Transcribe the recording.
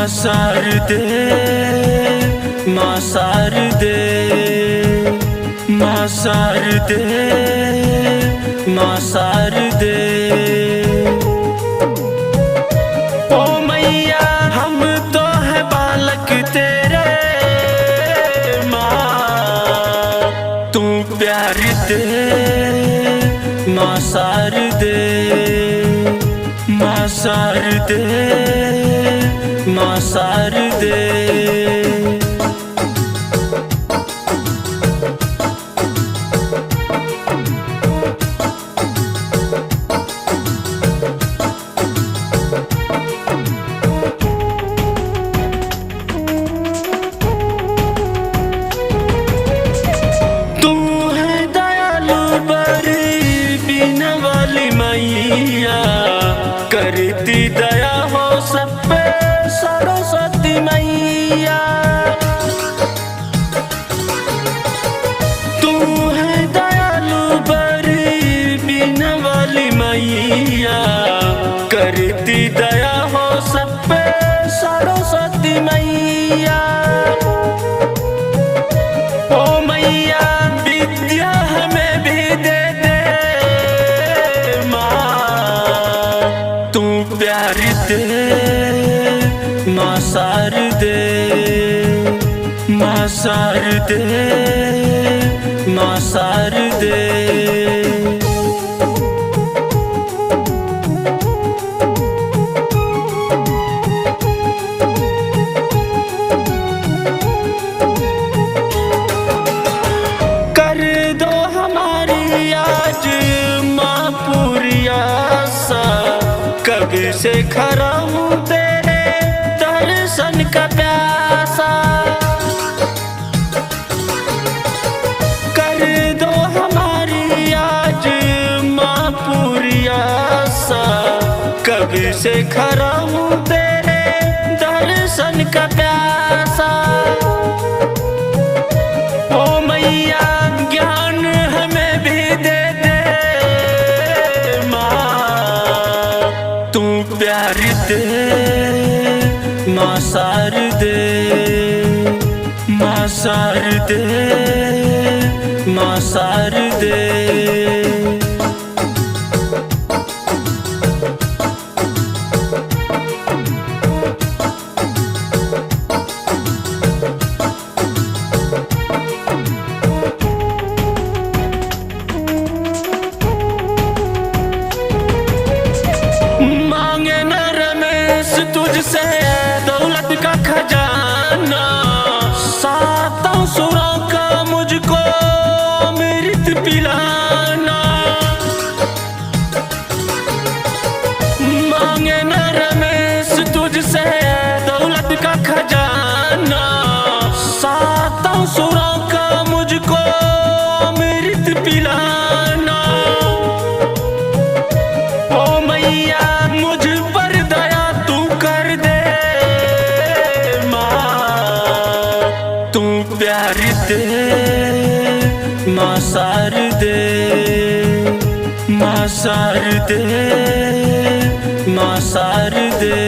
Masarde, masarde, masarde, masarde। ओ मैया हम तो है बालक तेरे, माँ तू प्यार दे, masarde, masarde, masarde। तू है दयालु बड़ी बीना वाली मैया, करती दया हो सब पे सरस्वती मैया। तू है दयालु बड़ी बीना वाली मैया, करती दया हो सब पे सरस्वती मैया। ओ मैया विद्या हमें भी दे दे, माँ तू प्यार दे, masarde, masarde, masarde। कर दो हमारी आज माँ पूरी आशा, कभी से खड़ा हूँ तेरे दर्शन का प्यासा। कर दो हमारी आज माँ पूरी आशा, कभी से खड़ा हूँ तेरे दर्शन का प्यासा। ओ मैया ज्ञान हमें भी दे दे, माँ तू प्यार दे, masarde, masarde, masarde। मांगे न रमेश तुझसे दौलत का खजाना, सातों सुरों का मुझको अमृत पिलाना। मांगे न रमेश तुझसे दौलत का खजाना, सातों सुरों का मुझको अमृत पिलाना। ओ मैया मुझ पर दया तू कर दे, माँ तू प्यार दे, masarde, masarde, masarde।